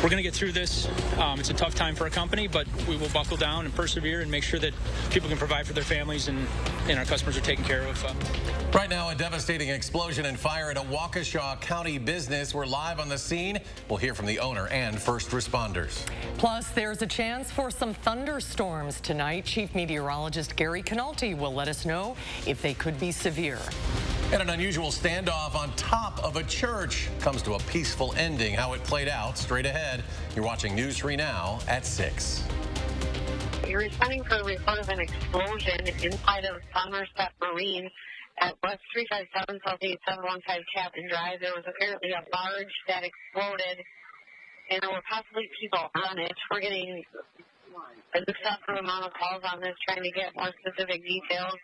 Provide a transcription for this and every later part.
We're going to get through this. It's a tough time for our company, but we will buckle down and persevere and make sure that people can provide for their families and our customers are taken care of. Right now, a devastating explosion and fire at a Waukesha County business. We're live on the scene. We'll hear from the owner and first responders. Plus, there's a chance for some thunderstorms tonight. Chief Meteorologist Gary Canalti will let us know if they could be severe. And an unusual standoff on top of a church comes to a peaceful ending. How it played out straight ahead. You're watching News 3 Now at 6. You're responding for a report of an explosion inside of SUMMERSET Marine at West 357 Southeast 715 Captain Drive. There was apparently a barge that exploded, and there were possibly people on it. We're getting an excessive amount of calls on this, trying to get more specific details.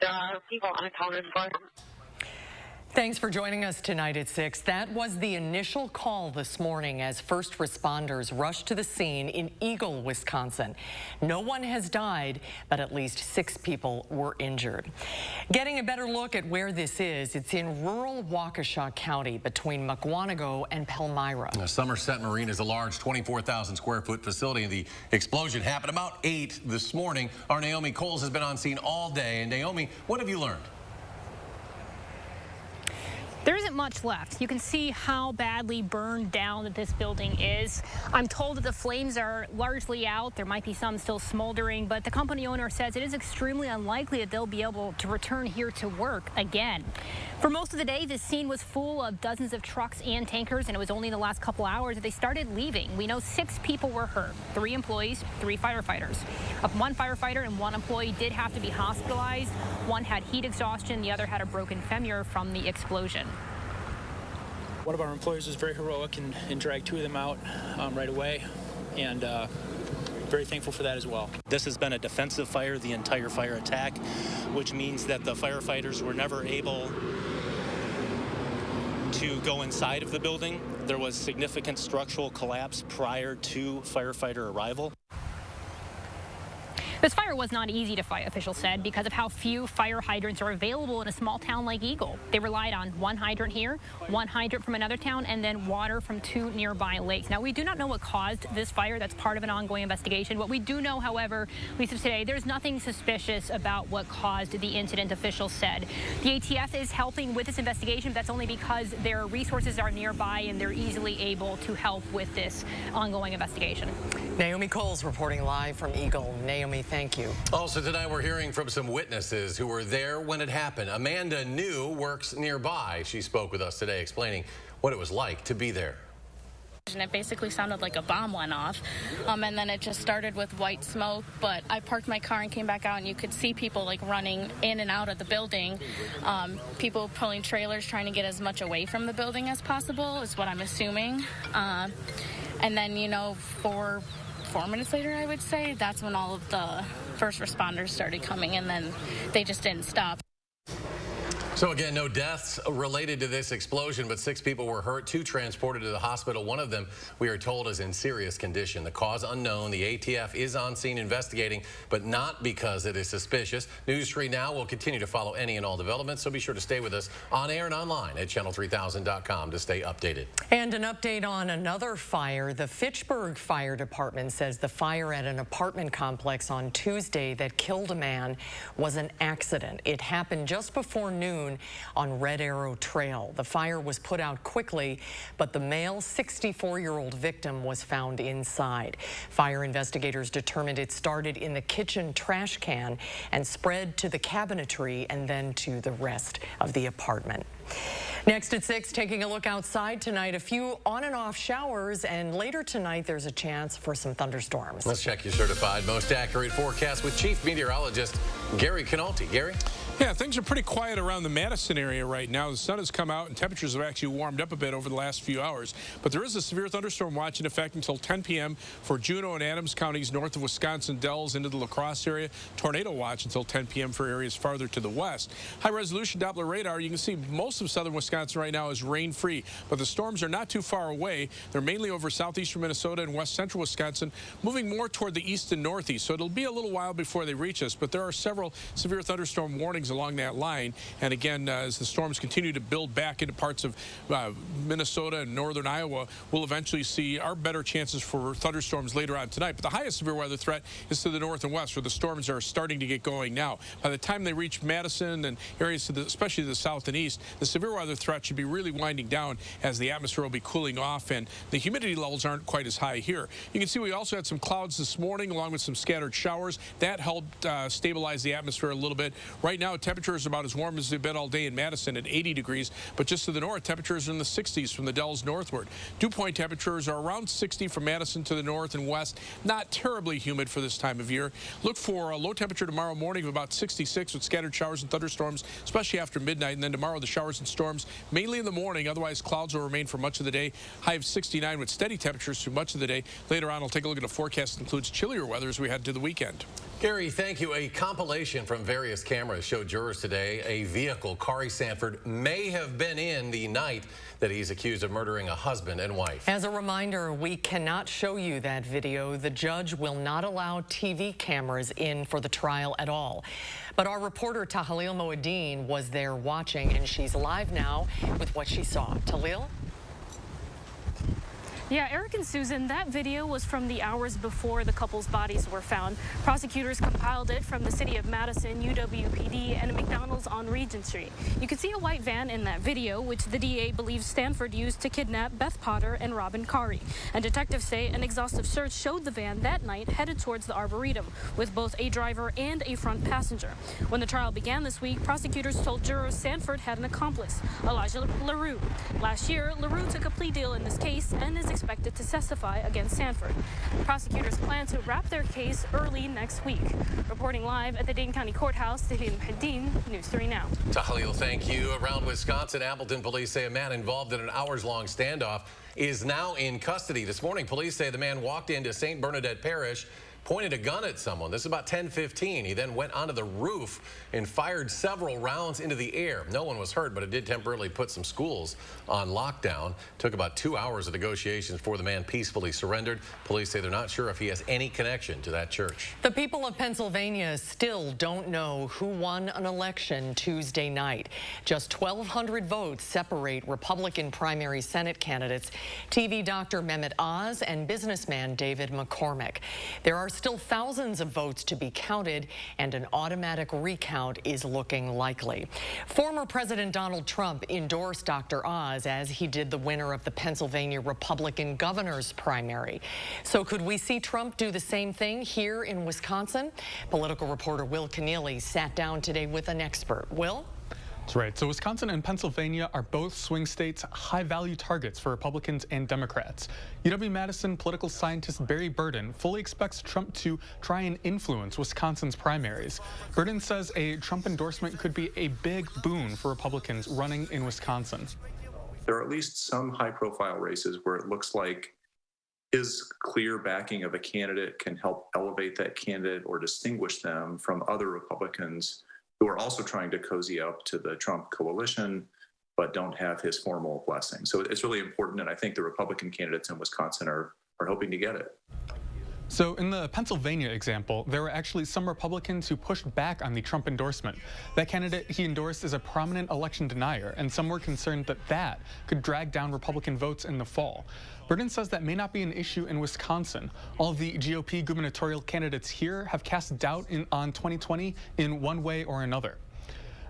There are people unaccounted for. Thanks for joining us tonight at 6. That was the initial call this morning as first responders rushed to the scene in Eagle, Wisconsin. No one has died, but at least 6 people were injured. Getting a better look at where this is, it's in rural Waukesha County between Mukwonago and Palmyra. SUMMERSET Marine is a large 24,000 square foot facility. The explosion happened about 8 this morning. Our Naomi Coles has been on scene all day. And Naomi, what have you learned? There isn't much left. You can see how badly burned down that this building is. I'm told that the flames are largely out. There might be some still smoldering, but the company owner says it is extremely unlikely that they'll be able to return here to work again. For most of the day, this scene was full of dozens of trucks and tankers, and it was only in the last couple hours that they started leaving. We know 6 people were hurt, 3 employees, 3 firefighters. One firefighter and 1 employee did have to be hospitalized. One had heat exhaustion, the other had a broken femur from the explosion. One of our employees was very heroic and dragged 2 of them out right away, and very thankful for that as well. This has been a defensive fire the entire fire attack, which means that the firefighters were never able to go inside of the building. There was significant structural collapse prior to firefighter arrival. This fire was not easy to fight, officials said, because of how few fire hydrants are available in a small town like Eagle. They relied on 1 hydrant here, 1 hydrant from another town, and then water from 2 nearby lakes. Now, we do not know what caused this fire. That's part of an ongoing investigation. What we do know, however, at least today, there's nothing suspicious about what caused the incident, officials said. The ATF is helping with this investigation. That's only because their resources are nearby and they're easily able to help with this ongoing investigation. Naomi Coles reporting live from Eagle. Naomi, thank you. Also tonight, we're hearing from some witnesses who were there when it happened. Amanda New works nearby. She spoke with us today explaining what it was like to be there. And it basically sounded like a bomb went off, and then it just started with white smoke. But I parked my car and came back out, and you could see people like running in and out of the building, people pulling trailers, trying to get as much away from the building as possible, is what I'm assuming. And then, you know, 4 minutes later, I would say, that's when all of the first responders started coming, and then they just didn't stop. So again, no deaths related to this explosion, but 6 people were hurt, 2 transported to the hospital. One of them, we are told, is in serious condition. The cause unknown. The ATF is on scene investigating, but not because it is suspicious. News 3 Now will continue to follow any and all developments, so be sure to stay with us on air and online at channel3000.com to stay updated. And an update on another fire. The Fitchburg Fire Department says the fire at an apartment complex on Tuesday that killed a man was an accident. It happened just before noon on Red Arrow Trail. The fire was put out quickly, but the male 64-year-old victim was found inside. Fire investigators determined it started in the kitchen trash can and spread to the cabinetry and then to the rest of the apartment. Next at 6, taking a look outside tonight, a few on and off showers, and later tonight there's a chance for some thunderstorms. Let's check your certified most accurate forecast with Chief Meteorologist Gary Canalti. Gary? Yeah, things are pretty quiet around the Madison area right now. The sun has come out and temperatures have actually warmed up a bit over the last few hours. But there is a severe thunderstorm watch in effect until 10 p.m. for Juneau and Adams counties north of Wisconsin Dells into the La Crosse area. Tornado watch until 10 p.m. for areas farther to the west. High-resolution Doppler radar, you can see most of southern Wisconsin right now is rain-free. But the storms are not too far away. They're mainly over southeastern Minnesota and west central Wisconsin, moving more toward the east and northeast. So it'll be a little while before they reach us. But there are several severe thunderstorm warnings along that line. And again, as the storms continue to build back into parts of Minnesota and northern Iowa, we'll eventually see our better chances for thunderstorms later on tonight. But the highest severe weather threat is to the north and west, where the storms are starting to get going now. By the time they reach Madison and areas to especially the south and east, the severe weather threat should be really winding down as the atmosphere will be cooling off and the humidity levels aren't quite as high here. You can see we also had some clouds this morning along with some scattered showers. That helped stabilize the atmosphere a little bit. Right now, temperatures are about as warm as they've been all day in Madison at 80 degrees, but just to the north, temperatures are in the 60s from the Dells northward. Dew point temperatures are around 60 from Madison to the north and west. Not terribly humid for this time of year. Look for a low temperature tomorrow morning of about 66 with scattered showers and thunderstorms, especially after midnight. And then tomorrow, the showers and storms mainly in the morning. Otherwise, clouds will remain for much of the day. High of 69 with steady temperatures through much of the day. Later on, I'll take a look at a forecast that includes chillier weather as we head to the weekend. Gary, thank you. A compilation from various cameras showed jurors today a vehicle Kari Sanford may have been in the night that he's accused of murdering a husband and wife. As a reminder, we cannot show you that video. The judge will not allow TV cameras in for the trial at all. But our reporter Tahlil Moeddin was there watching, and she's live now with what she saw. Tahlil? Yeah, Eric and Susan, that video was from the hours before the couple's bodies were found. Prosecutors compiled it from the city of Madison, UWPD, and a McDonald's on Regent Street. You can see a white van in that video, which the DA believes Stanford used to kidnap Beth Potter and Robin Kari. And detectives say an exhaustive search showed the van that night headed towards the Arboretum, with both a driver and a front passenger. When the trial began this week, prosecutors told jurors Stanford had an accomplice, Elijah LaRue. Last year, LaRue took a plea deal in this case and is expected to testify against Stanford. Prosecutors plan to wrap their case early next week. Reporting live at the Dane County Courthouse, Tahlil Moeddin, News 3 Now. Tahlil, thank you. Around Wisconsin, Appleton police say a man involved in an hours-long standoff is now in custody. This morning, police say the man walked into St. Bernadette Parish, pointed a gun at someone. This is about 10:15. He then went onto the roof and fired several rounds into the air. No one was hurt, but it did temporarily put some schools on lockdown. Took about 2 hours of negotiations before the man peacefully surrendered. Police say they're not sure if he has any connection to that church. The people of Pennsylvania still don't know who won an election Tuesday night. Just 1,200 votes separate Republican primary Senate candidates TV doctor Mehmet Oz and businessman David McCormick. There are still thousands of votes to be counted, and an automatic recount is looking likely. Former President Donald Trump endorsed Dr. Oz as he did the winner of the Pennsylvania Republican governor's primary. So could we see Trump do the same thing here in Wisconsin? Political reporter Will Keneally sat down today with an expert. Will? That's right. So Wisconsin and Pennsylvania are both swing states, high-value targets for Republicans and Democrats. UW-Madison political scientist Barry Burden fully expects Trump to try and influence Wisconsin's primaries. Burden says a Trump endorsement could be a big boon for Republicans running in Wisconsin. There are at least some high-profile races where it looks like his clear backing of a candidate can help elevate that candidate or distinguish them from other Republicans who are also trying to cozy up to the Trump coalition, but don't have his formal blessing. So it's really important, and I think the Republican candidates in Wisconsin are hoping to get it. So in the Pennsylvania example, there were actually some Republicans who pushed back on the Trump endorsement. That candidate he endorsed is a prominent election denier, and some were concerned that that could drag down Republican votes in the fall. Burden says that may not be an issue in Wisconsin. All of the GOP gubernatorial candidates here have cast doubt on 2020 in one way or another.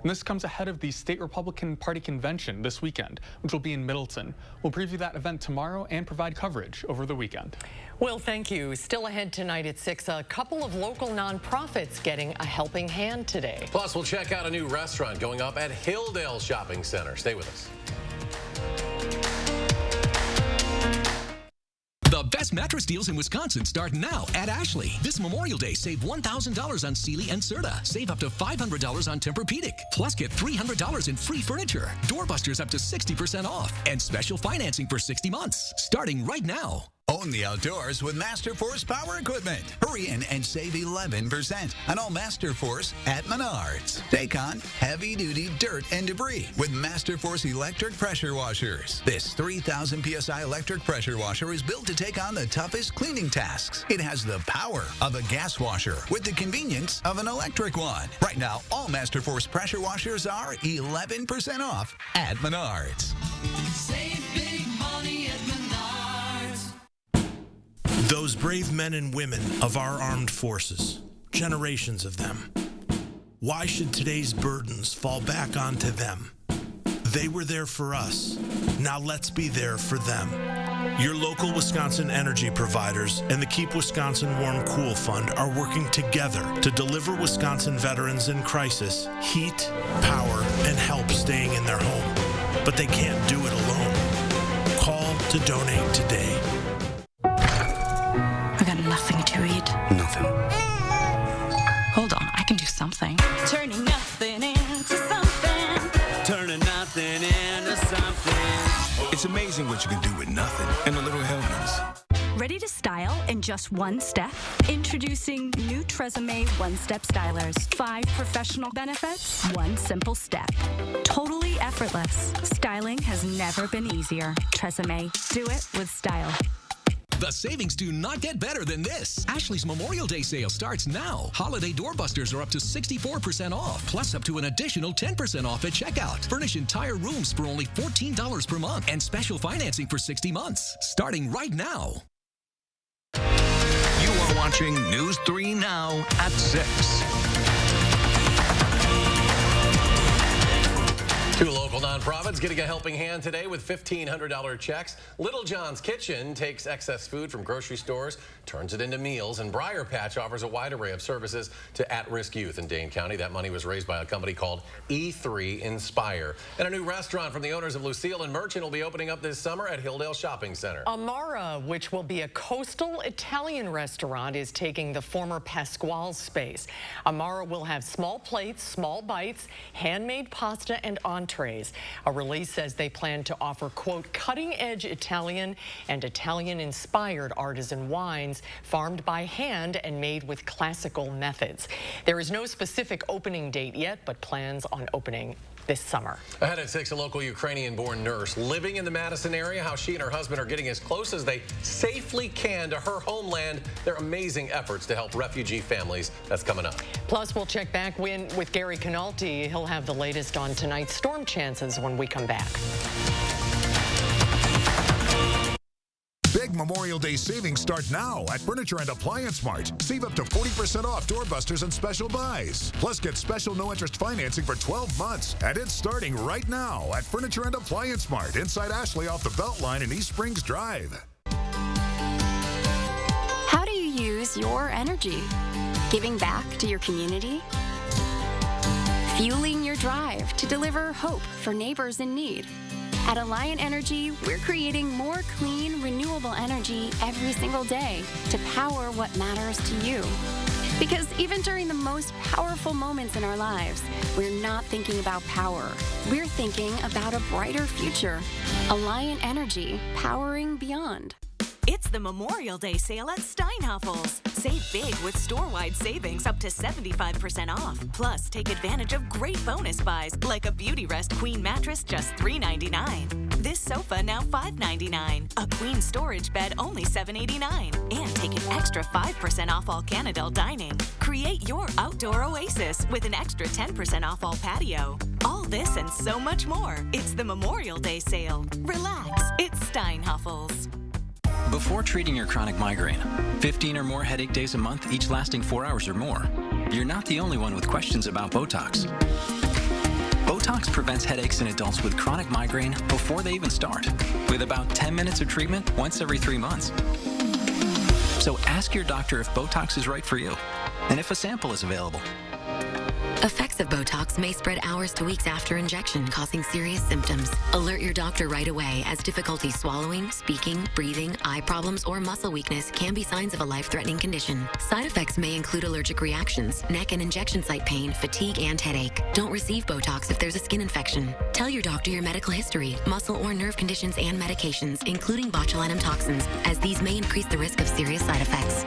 And this comes ahead of the state Republican Party convention this weekend, which will be in Middleton. We'll preview that event tomorrow and provide coverage over the weekend. Well, thank you. Still ahead tonight at 6, a couple of local nonprofits getting a helping hand today. Plus, we'll check out a new restaurant going up at Hilldale Shopping Center. Stay with us. The best mattress deals in Wisconsin start now at Ashley. This Memorial Day, save $1,000 on Sealy and Serta. Save up to $500 on Tempur-Pedic. Plus, get $300 in free furniture. Doorbusters up to 60% off. And special financing for 60 months. Starting right now. Own the outdoors with MasterForce Power Equipment. Hurry in and save 11% on all MasterForce at Menards. Take on heavy-duty dirt and debris with MasterForce electric pressure washers. This 3,000 PSI electric pressure washer is built to take on the toughest cleaning tasks. It has the power of a gas washer with the convenience of an electric one. Right now, all MasterForce pressure washers are 11% off at Menards. Save big money at Menards. Those brave men and women of our armed forces, generations of them. Why should today's burdens fall back onto them? They were there for us. Now let's be there for them. Your local Wisconsin energy providers and the Keep Wisconsin Warm Cool Fund are working together to deliver Wisconsin veterans in crisis heat, power, and help staying in their home. But they can't do it alone. Call to donate today. I got nothing to eat. Nothing. Hold on, I can do something. Turning nothing into something. Turning nothing into something. It's amazing what you can do with nothing and a little helpings. Ready to style in just one step? Introducing new TRESemmé One-Step Stylers. 5 professional benefits, 1 simple step. Totally effortless. Styling has never been easier. TRESemmé. Do it with style. The savings do not get better than this. Ashley's Memorial Day sale starts now. Holiday doorbusters are up to 64% off, plus up to an additional 10% off at checkout. Furnish entire rooms for only $14 per month and special financing for 60 months, starting right now. You are watching News 3 Now at 6. Two local nonprofits getting a helping hand today with $1,500 checks. Little John's Kitchen takes excess food from grocery stores, turns it into meals, and Briar Patch offers a wide array of services to at-risk youth in Dane County. That money was raised by a company called E3 Inspire. And a new restaurant from the owners of Lucille and Merchant will be opening up this summer at Hilldale Shopping Center. Amara, which will be a coastal Italian restaurant, is taking the former Pasquale's space. Amara will have small plates, small bites, handmade pasta, and entrees. A release says they plan to offer, quote, cutting-edge Italian and Italian-inspired artisan wines farmed by hand and made with classical methods. There is no specific opening date yet, but plans on opening this summer. Ahead at 6, a local Ukrainian-born nurse living in the Madison area, how she and her husband are getting as close as they safely can to her homeland. Their amazing efforts to help refugee families. That's coming up. Plus, we'll check back with Gary Canalti. He'll have the latest on tonight's storm chances when we come back. Big Memorial Day savings start now at Furniture and Appliance Mart. Save up to 40% off doorbusters and special buys. Plus, get special no-interest financing for 12 months. And it's starting right now at Furniture and Appliance Mart inside Ashley off the Beltline in East Springs Drive. How do you use your energy? Giving back to your community? Fueling your drive to deliver hope for neighbors in need? At Alliant Energy, we're creating more clean, renewable energy every single day to power what matters to you. Because even during the most powerful moments in our lives, we're not thinking about power. We're thinking about a brighter future. Alliant Energy, powering beyond. It's the Memorial Day sale at Steinhafels. Save big with store-wide savings up to 75% off. Plus, take advantage of great bonus buys like a Beauty Rest Queen mattress just $3.99. This sofa now $5.99. A Queen storage bed only $7.89. And take an extra 5% off all Canadel dining. Create your outdoor oasis with an extra 10% off all patio. All this and so much more. It's the Memorial Day sale. Relax. It's Steinhafels. Before treating your chronic migraine, 15 or more headache days a month, each lasting 4 hours or more, you're not the only one with questions about BOTOX. BOTOX prevents headaches in adults with chronic migraine before they even start, with about 10 minutes of treatment once every 3 months. So ask your doctor if BOTOX is right for you, and if a sample is available. Effects of Botox may spread hours to weeks after injection, causing serious symptoms. Alert your doctor right away, as difficulty swallowing, speaking, breathing, eye problems, or muscle weakness can be signs of a life-threatening condition. Side effects may include allergic reactions, neck and injection site pain, fatigue, and headache. Don't receive Botox if there's a skin infection. Tell your doctor your medical history, muscle or nerve conditions, and medications, including botulinum toxins, as these may increase the risk of serious side effects.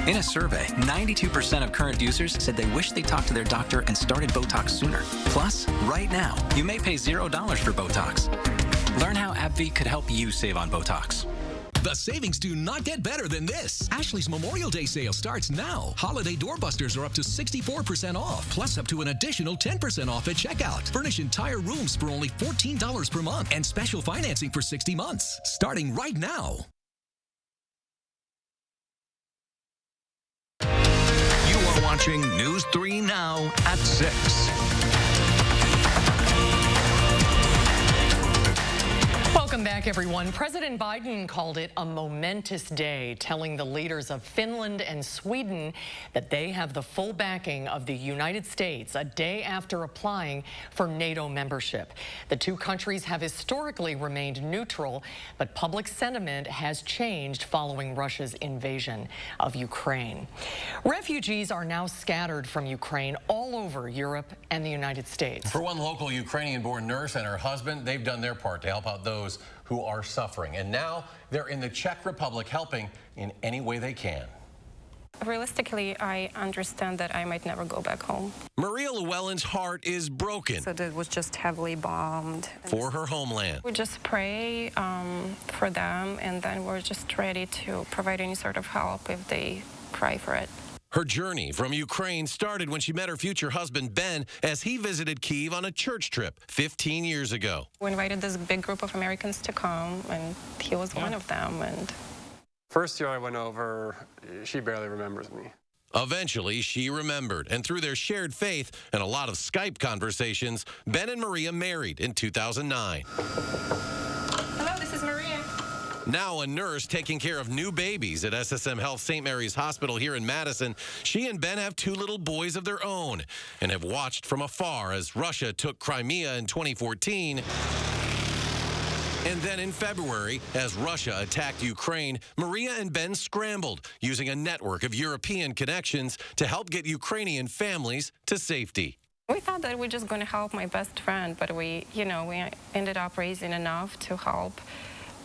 In a survey, 92% of current users said they wish they talked to their doctor and started Botox sooner. Plus, right now, you may pay $0 for Botox. Learn how AbbVie could help you save on Botox. The savings do not get better than this. Ashley's Memorial Day sale starts now. Holiday doorbusters are up to 64% off, plus up to an additional 10% off at checkout. Furnish entire rooms for only $14 per month and special financing for 60 months, starting right now. You are watching News 3 Now at 6. Welcome back, everyone. President Biden called it a momentous day, telling the leaders of Finland and Sweden that they have the full backing of the United States a day after applying for NATO membership. The two countries have historically remained neutral, but public sentiment has changed following Russia's invasion of Ukraine. Refugees are now scattered from Ukraine all over Europe and the United States. For one local Ukrainian-born nurse and her husband, they've done their part to help out those who are suffering. And now they're in the Czech Republic helping in any way they can. Realistically, I understand that I might never go back home. Maria Llewellyn's heart is broken. So it was just heavily bombed. For her homeland. We just pray for them, and then we're just ready to provide any sort of help if they cry for it. Her journey from Ukraine started when she met her future husband, Ben, as he visited Kyiv on a church trip 15 years ago. We invited this big group of Americans to come, and he was one of them. And first year I went over, she barely remembers me. Eventually, she remembered, and through their shared faith and a lot of Skype conversations, Ben and Maria married in 2009. Hello, this is Maria. Now a nurse taking care of new babies at SSM Health St. Mary's Hospital here in Madison, she and Ben have two little boys of their own and have watched from afar as Russia took Crimea in 2014. And then in February, as Russia attacked Ukraine, Maria and Ben scrambled, using a network of European connections to help get Ukrainian families to safety. We thought that we're just going to help my best friend, but we ended up raising enough to help,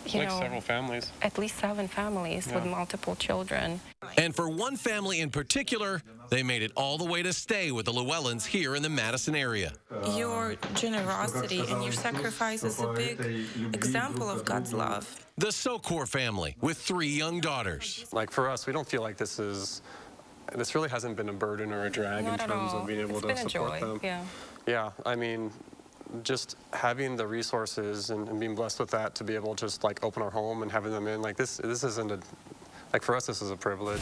several families. At least 7 families with multiple children. And for one family in particular, they made it all the way to stay with the Llewellyns here in the Madison area. Your generosity and your sacrifice is a big example of God's love. The Sokor family with 3 young daughters. Like for us, we don't feel like this really hasn't been a burden or a drag in terms of being able to support them. Yeah, I mean, just having the resources and being blessed with that to be able to just like open our home and having them in, like this isn't a, like for us, this is a privilege.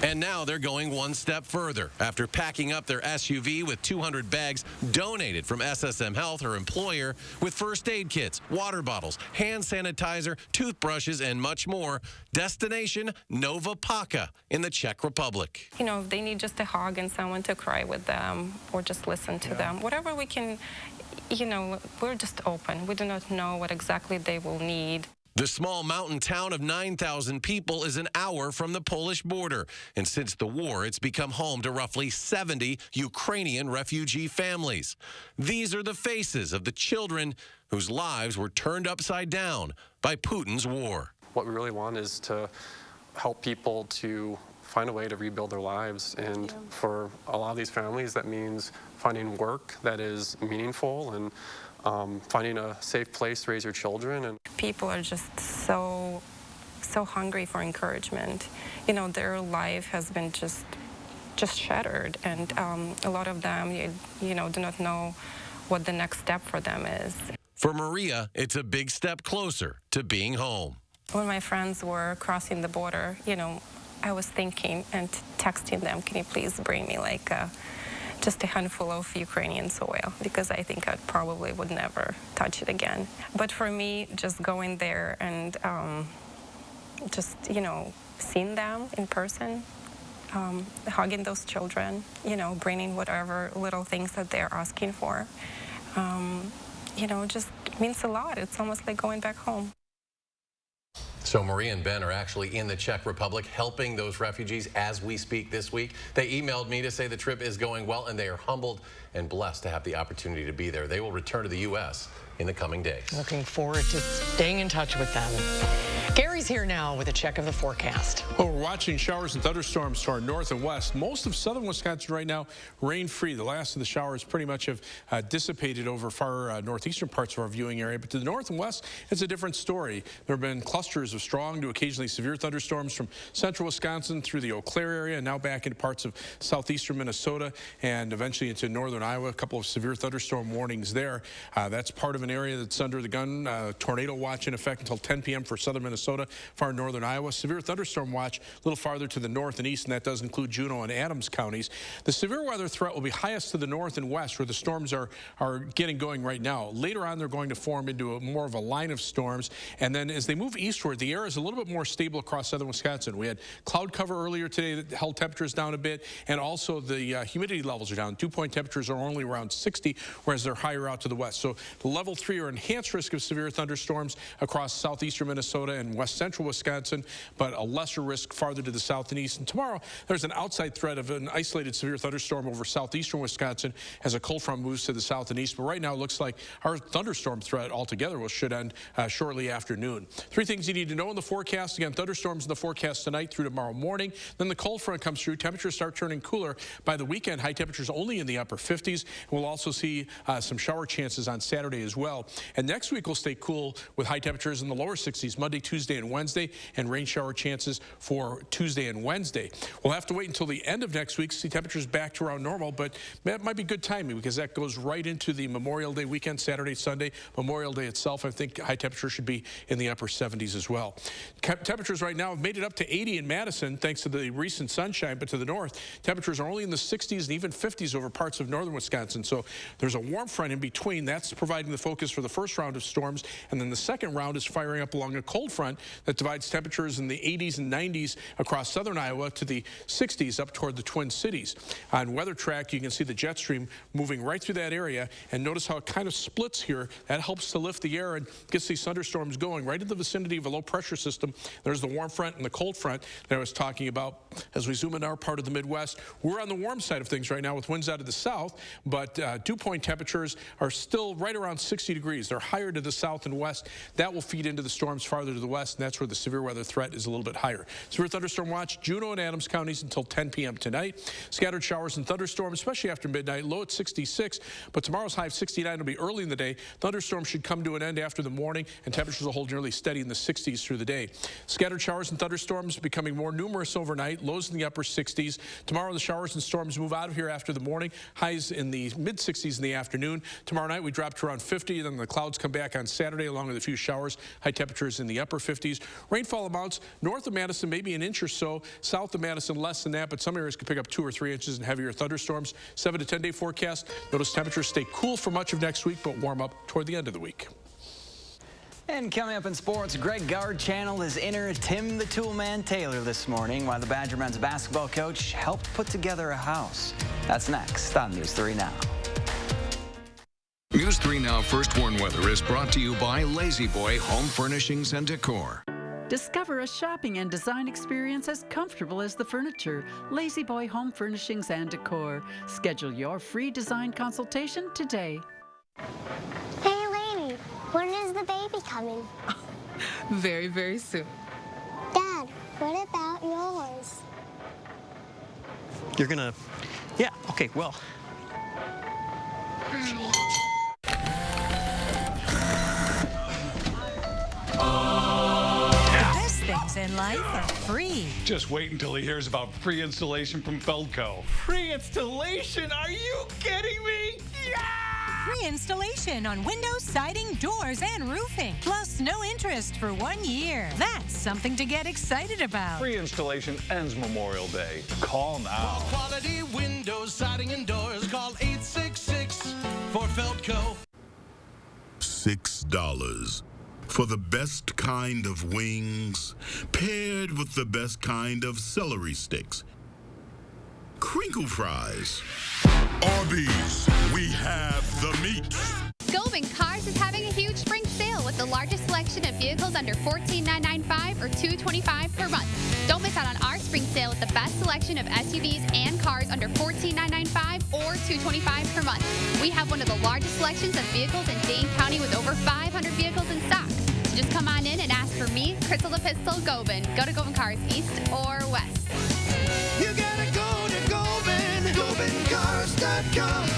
And now they're going one step further after packing up their SUV with 200 bags donated from SSM Health, her employer, with first aid kits, water bottles, hand sanitizer, toothbrushes, and much more. Destination Nova Paca in the Czech Republic. If they need just a hug and someone to cry with them or just listen to them, whatever we can, we're just open. We do not know what exactly they will need. The small mountain town of 9,000 people is an hour from the Polish border. And since the war, it's become home to roughly 70 Ukrainian refugee families. These are the faces of the children whose lives were turned upside down by Putin's war. What we really want is to help people to find a way to rebuild their lives. And for a lot of these families, that means finding work that is meaningful and finding a safe place to raise your children. And people are just so hungry for encouragement. Their life has been just shattered, and a lot of them, do not know what the next step for them is. For Maria, it's a big step closer to being home. When my friends were crossing the border, I was thinking and texting them, can you please bring me just a handful of Ukrainian soil, because I think I probably would never touch it again. But for me, just going there and seeing them in person, hugging those children, bringing whatever little things that they're asking for, just means a lot. It's almost like going back home. So Maria and Ben are actually in the Czech Republic helping those refugees as we speak this week. They emailed me to say the trip is going well, and they are humbled and blessed to have the opportunity to be there. They will return to the U.S. in the coming days. Looking forward to staying in touch with them. Gary's here now with a check of the forecast. Well, we're watching showers and thunderstorms to our north and west. Most of southern Wisconsin right now rain-free. The last of the showers pretty much have dissipated over far northeastern parts of our viewing area. But to the north and west, it's a different story. There have been clusters of strong to occasionally severe thunderstorms from central Wisconsin through the Eau Claire area and now back into parts of southeastern Minnesota and eventually into northern Iowa. A couple of severe thunderstorm warnings there. That's part of an area that's under the gun. Tornado watch in effect until 10 p.m. for southern Minnesota, far northern Iowa. Severe thunderstorm watch a little farther to the north and east, and that does include Juneau and Adams counties. The severe weather threat will be highest to the north and west, where the storms are getting going right now. Later on, they're going to form into more of a line of storms, and then as they move eastward, the air is a little bit more stable across southern Wisconsin. We had cloud cover earlier today that held temperatures down a bit, and also the humidity levels are down. Dew-point temperatures are only around 60, whereas they're higher out to the west. So the level 3 or enhanced risk of severe thunderstorms across southeastern Minnesota and west central Wisconsin, but a lesser risk farther to the south and east. And tomorrow, there's an outside threat of an isolated severe thunderstorm over southeastern Wisconsin as a cold front moves to the south and east. But right now, it looks like our thunderstorm threat altogether should end shortly after noon. 3 things you need to know in the forecast. Again, thunderstorms in the forecast tonight through tomorrow morning. Then the cold front comes through. Temperatures start turning cooler by the weekend. High temperatures only in the upper 50s. We'll also see some shower chances on Saturday as well. And next week will stay cool with high temperatures in the lower 60s Monday, Tuesday, and Wednesday, and rain shower chances for Tuesday and Wednesday. We'll have to wait until the end of next week to see temperatures back to around normal, but that might be good timing because that goes right into the Memorial Day weekend, Saturday, Sunday. Memorial Day itself, I think high temperatures should be in the upper 70s as well. Temperatures right now have made it up to 80 in Madison thanks to the recent sunshine, but to the north, temperatures are only in the 60s and even 50s over parts of northern Wisconsin. So there's a warm front in between. That's providing the focus for the first round of storms, and then the second round is firing up along a cold front that divides temperatures in the 80s and 90s across southern Iowa to the 60s up toward the Twin Cities. On Weather Track, you can see the jet stream moving right through that area, and notice how it kind of splits here. That helps to lift the air and gets these thunderstorms going right in the vicinity of a low pressure system. There's the warm front and the cold front that I was talking about. As we zoom in our part of the Midwest, we're on the warm side of things right now with winds out of the south, but dew point temperatures are still right around 60 degrees. They're higher to the south and west. That will feed into the storms farther to the west, and that's where the severe weather threat is a little bit higher. Severe thunderstorm watch, Juneau and Adams counties until 10 p.m. tonight. Scattered showers and thunderstorms, especially after midnight, low at 66, but tomorrow's high of 69 will be early in the day. Thunderstorms should come to an end after the morning, and temperatures will hold nearly steady in the 60s through the day. Scattered showers and thunderstorms becoming more numerous overnight, lows in the upper 60s. Tomorrow, the showers and storms move out of here after the morning, highs in the mid-60s in the afternoon. Tomorrow night, we drop to around 50, then the clouds come back on Saturday along with a few showers, high temperatures in the upper 50s. Rainfall amounts north of Madison, maybe an inch or so, south of Madison less than that, but some areas could pick up 2 or 3 inches in heavier thunderstorms. 7 to 10 day forecast. Notice temperatures stay cool for much of next week, but warm up toward the end of the week. And coming up in sports, Greg Gard channeled his inner Tim the Toolman Taylor this morning while the Badger men's basketball coach helped put together a house. That's next on News 3 Now. News 3 Now First Warn Weather is brought to you by Lazy Boy Home Furnishings and Decor. Discover a shopping and design experience as comfortable as the furniture. Lazy Boy Home Furnishings and Decor. Schedule your free design consultation today. Hey, Lainey, when is the baby coming? Very, very soon. Dad, what about yours? You're gonna... Yeah, okay, well... Things in life are free. Just wait until he hears about free installation from Feldco. Free installation? Are you kidding me? Yeah! Free installation on windows, siding, doors, and roofing. Plus no interest for 1 year. That's something to get excited about. Free installation ends Memorial Day. Call now. For quality windows, siding, and doors, call 866 for Feldco. $6. For the best kind of wings, paired with the best kind of celery sticks. crinkle fries. Arby's, we have the meat. Govan Cars is having a huge spring sale with the largest selection of vehicles under $14,995 or $225 per month. Don't miss out on our spring sale with the best selection of SUVs and cars under $14,995 or $225 per month. We have one of the largest selections of vehicles in Dane County with over 500 vehicles in stock. So just come on in and ask for me, Crystal the Pistol, Govan. Go to Govan Cars, east or west. You gotta go to Govan, GovanCars.com.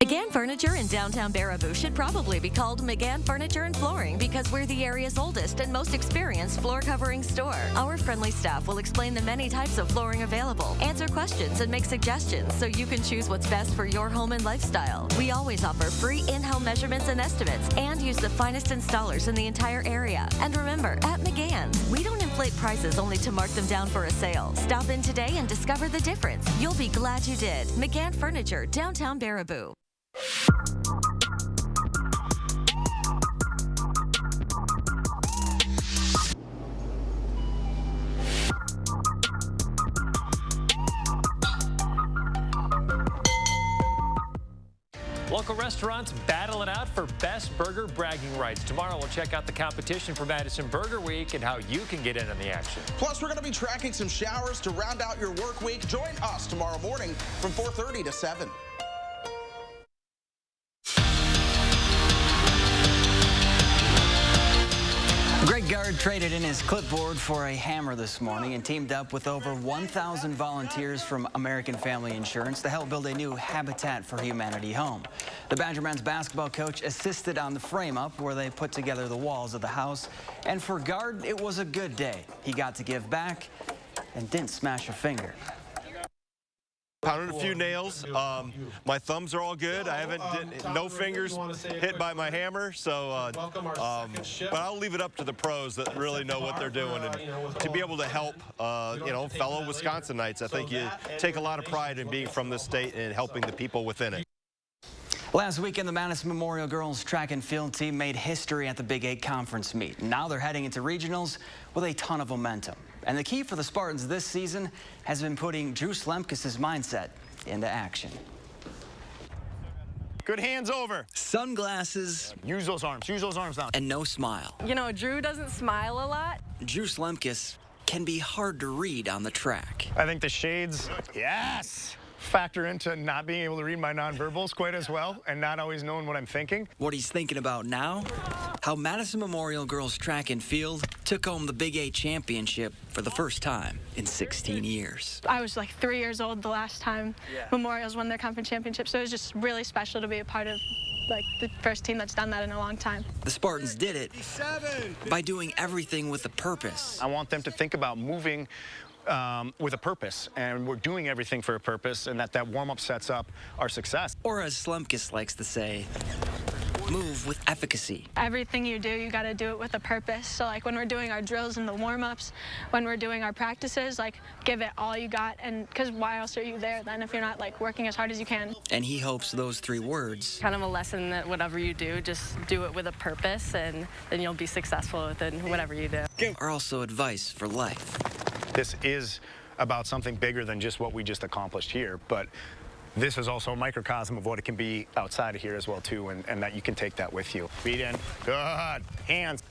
McGann Furniture in downtown Baraboo should probably be called McGann Furniture and Flooring because we're the area's oldest and most experienced floor covering store. Our friendly staff will explain the many types of flooring available, answer questions, and make suggestions so you can choose what's best for your home and lifestyle. We always offer free in-home measurements and estimates and use the finest installers in the entire area. And remember, at McGann's, we don't inflate prices only to mark them down for a sale. Stop in today and discover the difference. You'll be glad you did. McGann Furniture, downtown Baraboo. Local restaurants battle it out for best burger bragging rights. Tomorrow we'll check out the competition for Madison Burger Week and how you can get in on the action. Plus, we're going to be tracking some showers to round out your work week. Join us tomorrow morning from 4:30 to 7. Greg Gard traded in his clipboard for a hammer this morning and teamed up with over 1,000 volunteers from American Family Insurance to help build a new Habitat for Humanity home. The Badger men's basketball coach assisted on the frame-up where they put together the walls of the house. And for Gard, it was a good day. He got to give back and didn't smash a finger. Pounded a few nails. My thumbs are all good. I haven't no fingers hit by my hammer, so but I'll leave it up to the pros that really know what they're doing, and to be able to help fellow Wisconsinites. I think you take a lot of pride in being from this state and helping the people within it. Last weekend, the Madison Memorial girls track and field team made history at the Big 8 conference meet. Now they're heading into regionals with a ton of momentum. And the key for the Spartans this season has been putting Drew Slemkes' mindset into action. Good hands over. Sunglasses. Use those arms now. And no smile. You know, Drew doesn't smile a lot. Drew Slemkes can be hard to read on the track. I think the shades, yes, factor into not being able to read my nonverbals quite as well and not always knowing what I'm thinking. What he's thinking about now? How Madison Memorial girls track and field took home the Big 8 championship for the first time in 16 years. I was like 3 years old the last time Memorials won their conference championship, so it was just really special to be a part of like the first team that's done that in a long time. The Spartans did it by doing everything with a purpose. I want them to think about moving with a purpose, and we're doing everything for a purpose, and that warm-up sets up our success. Or as Slemkes likes to say, move with efficacy. Everything you do, you got to do it with a purpose. So like when we're doing our drills and the warm-ups, when we're doing our practices, like give it all you got, and because why else are you there then if you're not like working as hard as you can? And he hopes those 3 words, kind of a lesson that whatever you do, just do it with a purpose, and then you'll be successful within whatever you do. Are also advice for life. This is about something bigger than just what we just accomplished here, but this is also a microcosm of what it can be outside of here as well too, and that you can take that with you. Feet in, good, hands.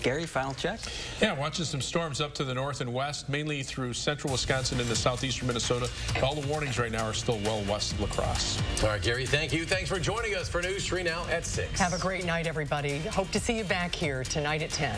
Gary, final check? Yeah, watching some storms up to the north and west, mainly through central Wisconsin into southeastern Minnesota. All the warnings right now are still well west of La Crosse. All right, Gary, thank you. Thanks for joining us for News 3 Now at 6. Have a great night, everybody. Hope to see you back here tonight at 10.